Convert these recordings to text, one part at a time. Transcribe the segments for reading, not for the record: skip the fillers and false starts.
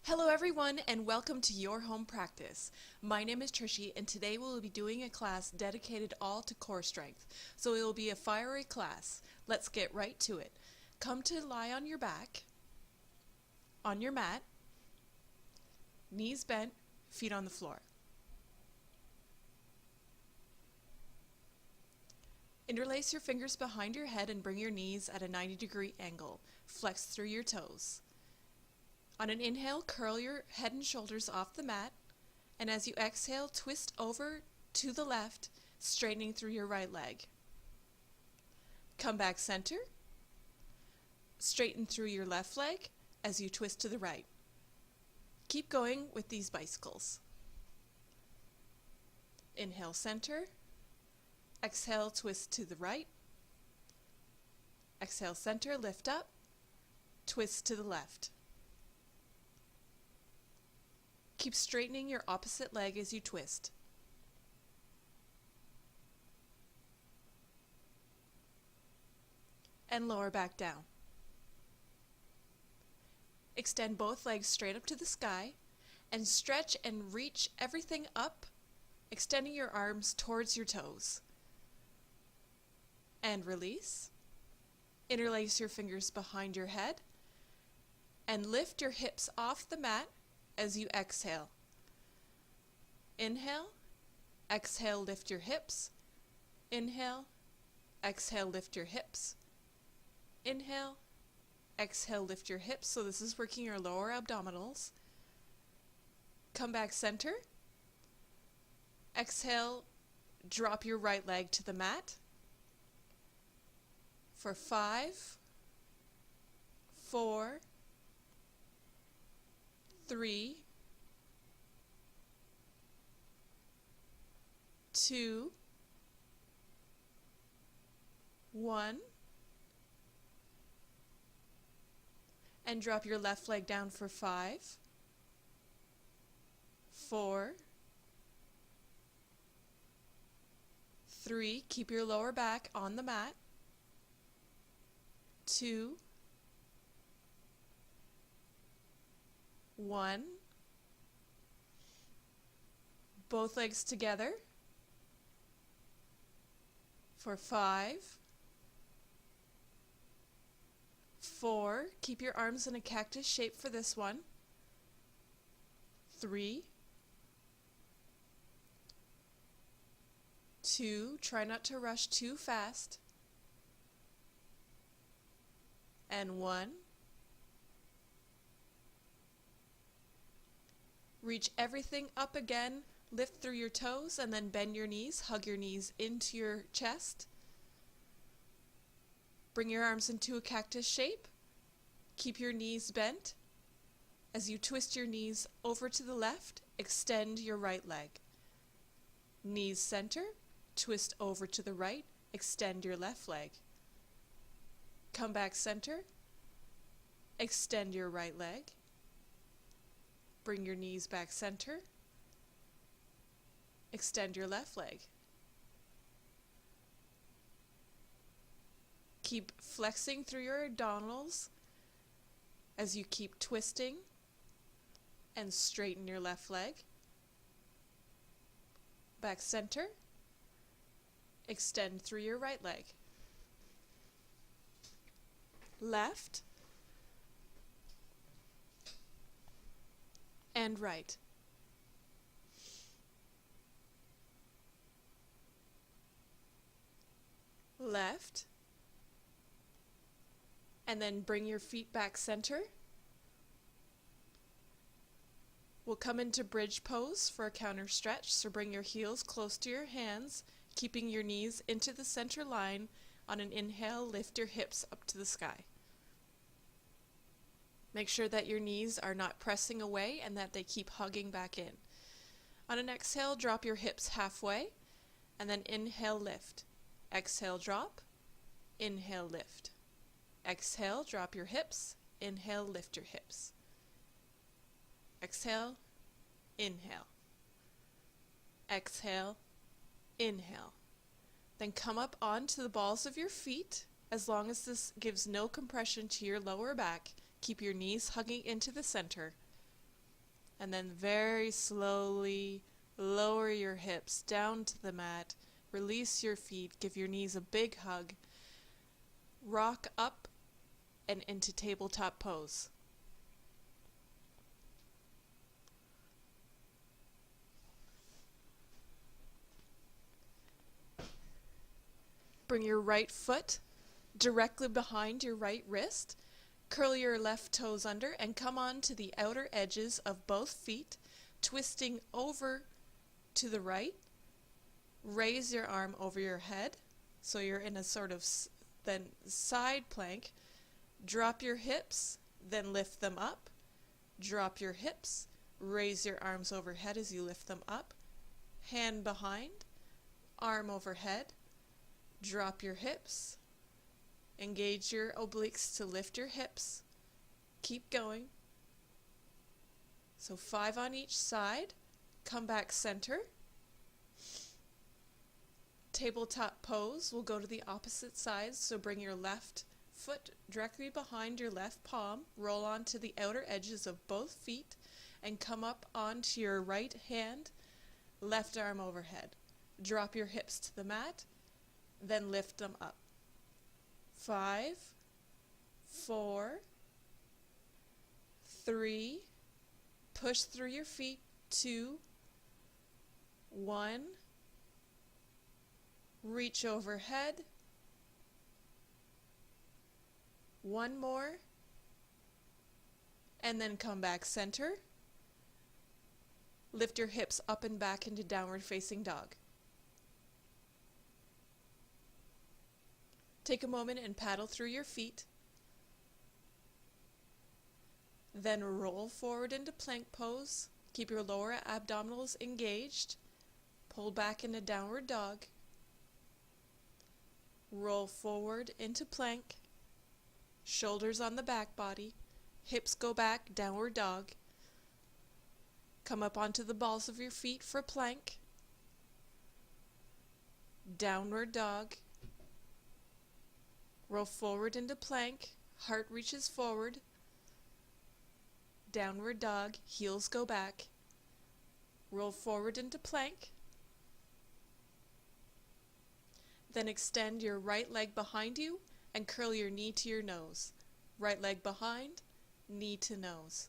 Hello everyone and welcome to your home practice. My name is Trishy and today we'll be doing a class dedicated all to core strength. So it will be a fiery class. Let's get right to it. Come to lie on your back, on your mat, knees bent, feet on the floor. Interlace your fingers behind your head and bring your knees at a 90-degree angle. Flex through your toes. On an inhale, curl your head and shoulders off the mat, and as you exhale, twist over to the left, straightening through your right leg. Come back center, straighten through your left leg as you twist to the right. Keep going with these bicycles. Inhale, center. Exhale, twist to the right. Exhale, center, lift up, twist to the left. Keep straightening your opposite leg as you twist. And lower back down. Extend both legs straight up to the sky and stretch and reach everything up, extending your arms towards your toes. And release. Interlace your fingers behind your head and lift your hips off the mat as you exhale. Inhale, exhale, lift your hips. Inhale, exhale, lift your hips. Inhale, exhale, lift your hips. So this is working your lower abdominals. Come back center. Exhale, drop your right leg to the mat. For 5, 4, 3, 2, 1, and drop your left leg down for 5, 4, 3, keep your lower back on the mat, 2, 1, both legs together for 5, 4, keep your arms in a cactus shape for this one, 3, 2, try not to rush too fast, and 1. Reach everything up again, lift through your toes, and then bend your knees, hug your knees into your chest. Bring your arms into a cactus shape. Keep your knees bent. As you twist your knees over to the left, extend your right leg. Knees center, twist over to the right, extend your left leg. Come back center, extend your right leg. Bring your knees back center. Extend your left leg. Keep flexing through your abdominals as you keep twisting and straighten your left leg. Back center. Extend through your right leg. Left and right. Left, and then bring your feet back center. We'll come into bridge pose for a counter stretch, so bring your heels close to your hands, keeping your knees into the center line. On an inhale, lift your hips up to the sky. Make sure that your knees are not pressing away and that they keep hugging back in. On an exhale, drop your hips halfway, and then inhale, lift. Exhale, drop. Inhale, lift. Exhale, drop your hips. Inhale, lift your hips. Exhale, inhale. Exhale, inhale. Then come up onto the balls of your feet. As long as this gives no compression to your lower back, keep your knees hugging into the center. And then very slowly lower your hips down to the mat. Release your feet. Give your knees a big hug. Rock up and into tabletop pose. Bring your right foot directly behind your right wrist. Curl your left toes under and come on to the outer edges of both feet, twisting over to the right. Raise your arm over your head, so you're in a sort of then side plank. Drop your hips, then lift them up. Drop your hips, raise your arms overhead as you lift them up. Hand behind, arm overhead. Drop your hips. Engage your obliques to lift your hips. Keep going. So 5 on each side. Come back center. Tabletop pose. We'll go to the opposite sides. So bring your left foot directly behind your left palm. Roll onto the outer edges of both feet and come up onto your right hand. Left arm overhead. Drop your hips to the mat. Then lift them up. 5, 4, 3, push through your feet. 2, 1, reach overhead. 1 more, and then come back center. Lift your hips up and back into downward facing dog. Take a moment and paddle through your feet. Then roll forward into plank pose. Keep your lower abdominals engaged. Pull back into downward dog. Roll forward into plank. Shoulders on the back body. Hips go back, downward dog. Come up onto the balls of your feet for plank. Downward dog. Roll forward into plank, heart reaches forward. Downward dog, heels go back. Roll forward into plank. Then extend your right leg behind you and curl your knee to your nose. Right leg behind, knee to nose.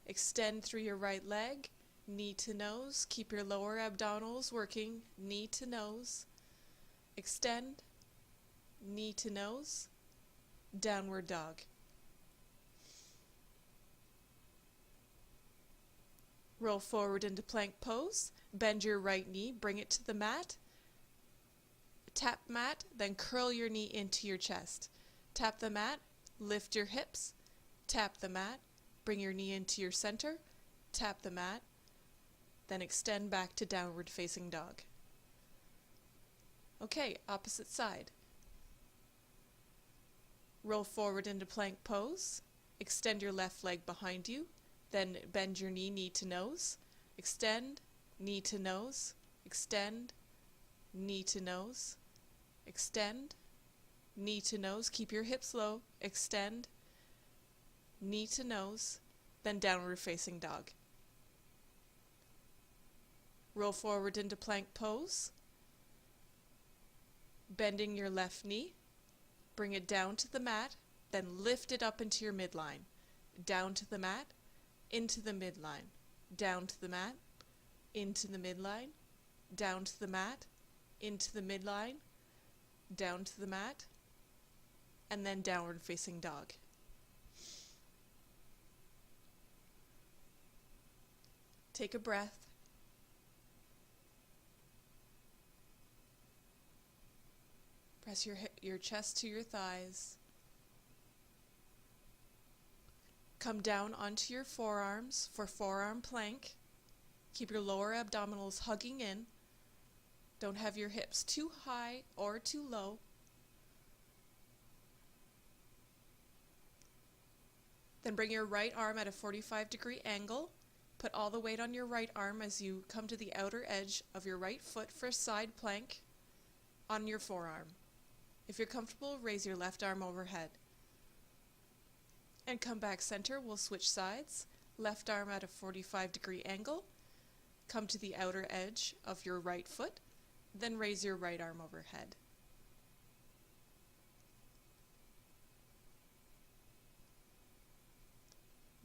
Extend through your right leg, knee to nose. Keep your lower abdominals working, knee to nose. Extend. Knee to nose, downward dog. Roll forward into plank pose. Bend your right knee, bring it to the mat. Tap mat, then curl your knee into your chest. Tap the mat, lift your hips. Tap the mat, bring your knee into your center. Tap the mat, then extend back to downward facing dog. Okay, opposite side. Roll forward into plank pose. Extend your left leg behind you. Then bend your knee, knee to nose. Extend, knee to nose. Extend, knee to nose. Extend, knee to nose. Keep your hips low. Extend, knee to nose. Then downward facing dog. Roll forward into plank pose. Bending your left knee. Bring it down to the mat, then lift it up into your midline. Down to the mat, into the midline. Down to the mat, into the midline. Down to the mat, into the midline. Down to the mat, and then downward facing dog. Take a breath. Press your chest to your thighs. Come down onto your forearms for forearm plank. Keep your lower abdominals hugging in. Don't have your hips too high or too low. Then bring your right arm at a 45-degree angle. Put all the weight on your right arm as you come to the outer edge of your right foot for side plank on your forearm. If you're comfortable, raise your left arm overhead. And come back center. We'll switch sides. left arm at a 45-degree angle, come to the outer edge of your right foot, then raise your right arm overhead.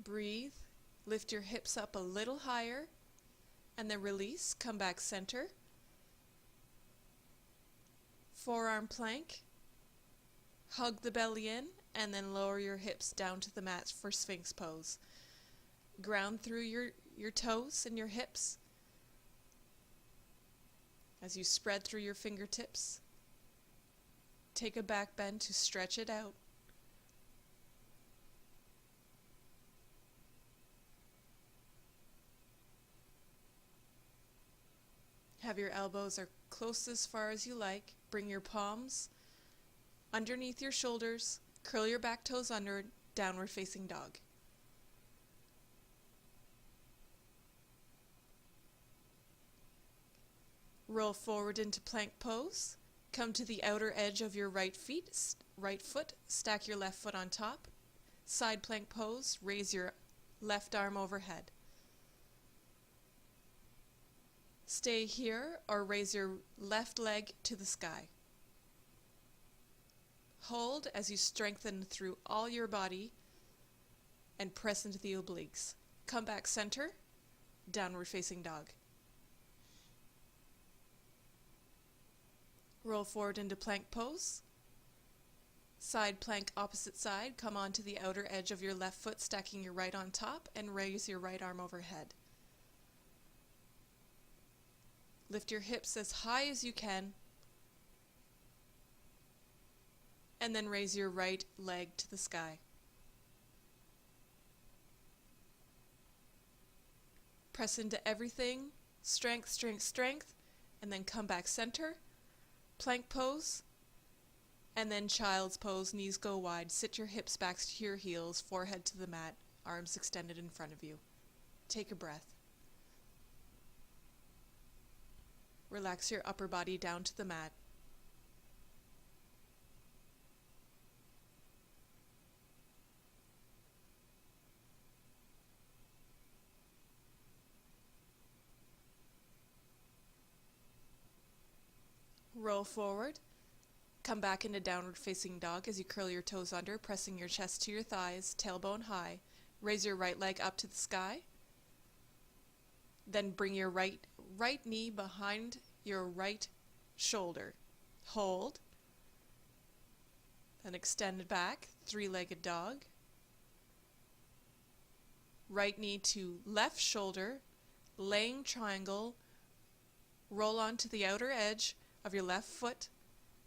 Breathe, lift your hips up a little higher, and then release, come back center. Forearm plank, hug the belly in, and then lower your hips down to the mat for Sphinx pose. Ground through your toes and your hips as you spread through your fingertips. Take a back bend to stretch it out. Have your elbows are close as far as you like. Bring your palms underneath your shoulders. Curl your back toes under, downward facing dog. Roll forward into plank pose. Come to the outer edge of your right foot. Stack your left foot on top. Side plank pose. Raise your left arm overhead. Stay here or raise your left leg to the sky. Hold as you strengthen through all your body and press into the obliques. Come back center, downward facing dog. Roll forward into plank pose. Side plank opposite side. Come onto the outer edge of your left foot, stacking your right on top, and raise your right arm overhead. Lift your hips as high as you can, and then raise your right leg to the sky. Press into everything, strength, strength, strength, and then come back center, plank pose, and then child's pose, knees go wide. Sit your hips back to your heels, forehead to the mat, arms extended in front of you. Take a breath. Relax your upper body down to the mat. Roll forward. Come back into downward facing dog as you curl your toes under, pressing your chest to your thighs, tailbone high. Raise your right leg up to the sky. Then bring your right knee behind your right shoulder. Hold. Then extend it back, three-legged dog. Right knee to left shoulder, laying triangle. Roll onto the outer edge of your left foot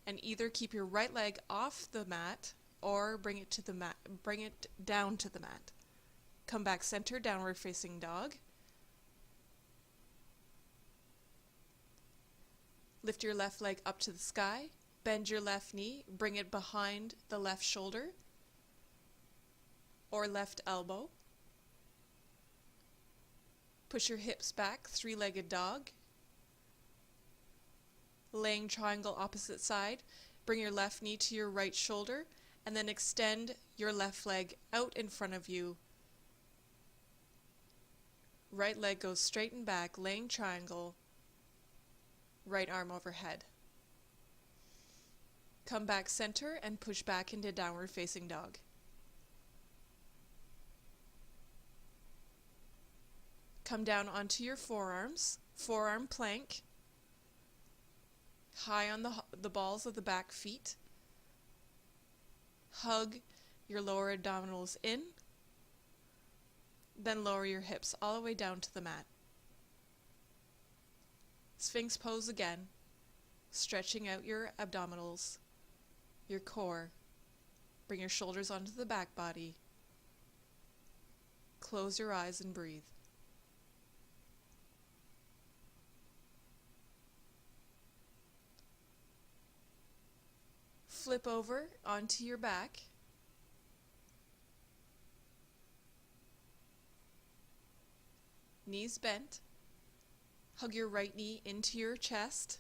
and either keep your right leg off the mat or bring it down to the mat. Come back center, downward facing dog. Lift your left leg up to the sky, bend your left knee, bring it behind the left shoulder or left elbow. Push your hips back, three-legged dog. Laying triangle opposite side, bring your left knee to your right shoulder and then extend your left leg out in front of you. Right leg goes straight and back, laying triangle, right arm overhead. Come back center and push back into downward facing dog. Come down onto your forearms, forearm plank. High on the balls of the back feet. Hug your lower abdominals in. Then lower your hips all the way down to the mat. Sphinx pose again, stretching out your abdominals, your core. Bring your shoulders onto the back body. Close your eyes and breathe. Flip over onto your back. Knees bent. Hug your right knee into your chest.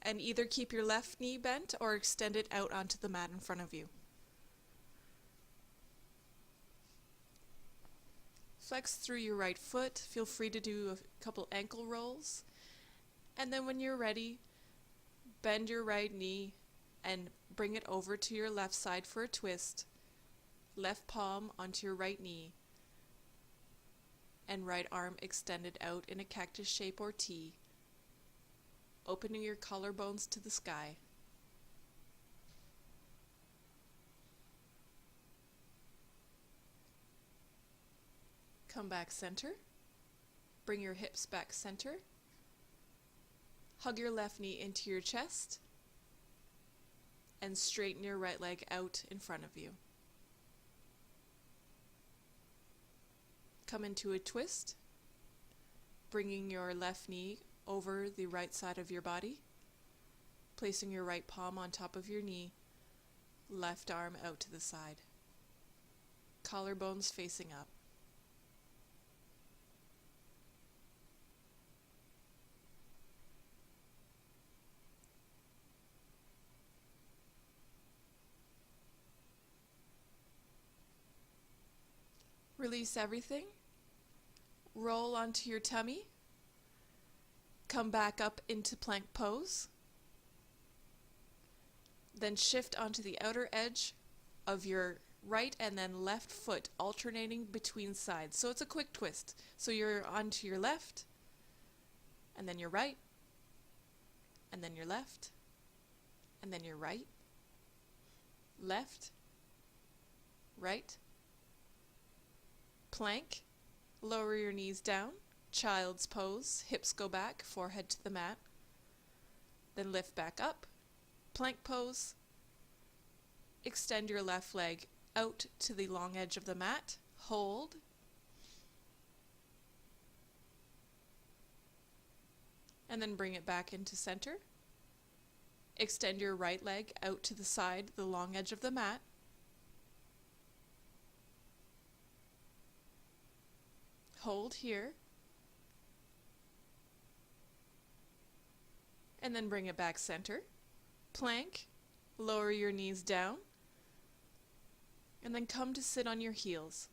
And either keep your left knee bent or extend it out onto the mat in front of you. Flex through your right foot. Feel free to do a couple ankle rolls. And then when you're ready, bend your right knee and bring it over to your left side for a twist. Left palm onto your right knee and right arm extended out in a cactus shape or T, opening your collarbones to the sky. Come back center. Bring your hips back center. Hug your left knee into your chest and straighten your right leg out in front of you. Come into a twist, bringing your left knee over the right side of your body, placing your right palm on top of your knee, left arm out to the side. Collarbones facing up. Release everything. Roll onto your tummy. Come back up into plank pose. Then shift onto the outer edge of your right and then left foot, alternating between sides. So it's a quick twist. So you're onto your left, and then your right, and then your left, and then your right, left, right, plank, lower your knees down, child's pose, hips go back, forehead to the mat, then lift back up, plank pose, extend your left leg out to the long edge of the mat, hold, and then bring it back into center. Extend your right leg out to the side, the long edge of the mat, hold here, and then bring it back center. Plank, lower your knees down, and then come to sit on your heels.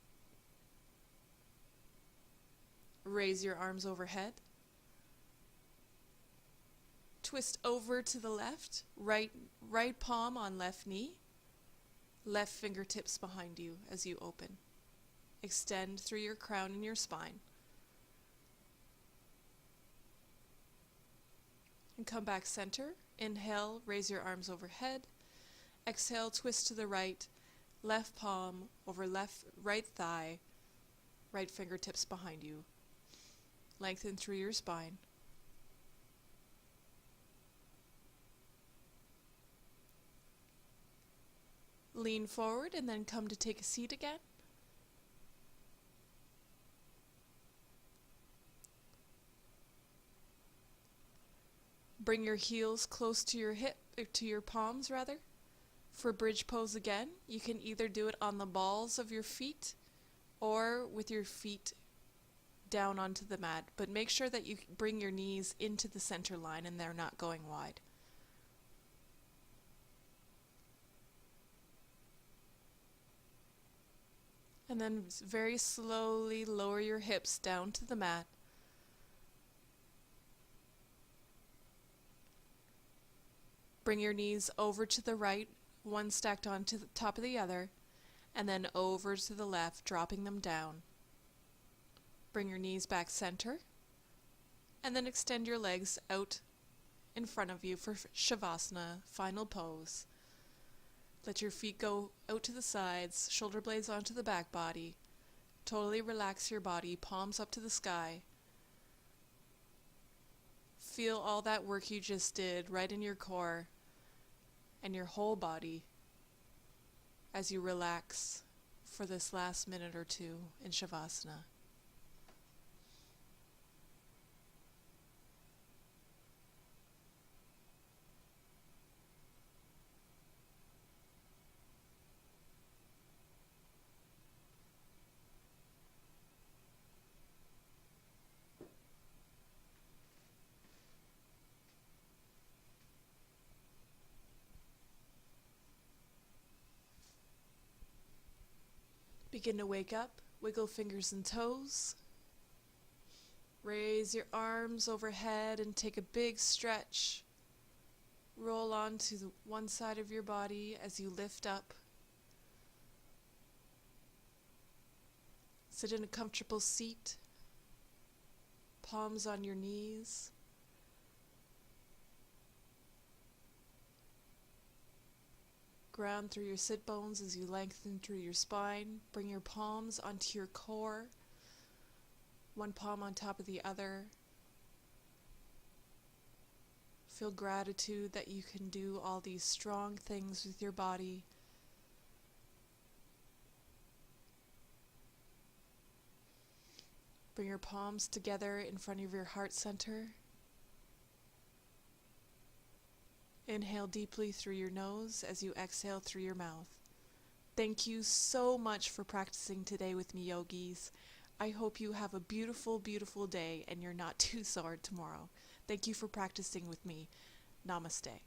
Raise your arms overhead. Twist over to the left, right palm on left knee, left fingertips behind you as you open. Extend through your crown and your spine. And come back center. Inhale, raise your arms overhead. Exhale, twist to the right, left palm over right thigh, right fingertips behind you. Lengthen through your spine. Lean forward and then come to take a seat again. Bring your heels close to your palms rather. For bridge pose again, you can either do it on the balls of your feet or with your feet down onto the mat, but make sure that you bring your knees into the center line and they're not going wide. And then very slowly lower your hips down to the mat. Bring your knees over to the right, one stacked onto the top of the other, and then over to the left, dropping them down. Bring your knees back center, and then extend your legs out in front of you for Shavasana, final pose. Let your feet go out to the sides, shoulder blades onto the back body. Totally relax your body, palms up to the sky. Feel all that work you just did right in your core and your whole body as you relax for this last minute or two in Shavasana. Begin to wake up Wiggle fingers and toes. Raise your arms overhead and take a big stretch. Roll onto the one side of your body as you lift up. Sit in a comfortable seat. Palms on your knees. Ground through your sit bones as you lengthen through your spine. Bring your palms onto your core. One palm on top of the other. Feel gratitude that you can do all these strong things with your body. Bring your palms together in front of your heart center. Inhale deeply through your nose as you exhale through your mouth. Thank you so much for practicing today with me, yogis. I hope you have a beautiful, beautiful day and you're not too sore tomorrow. Thank you for practicing with me. Namaste.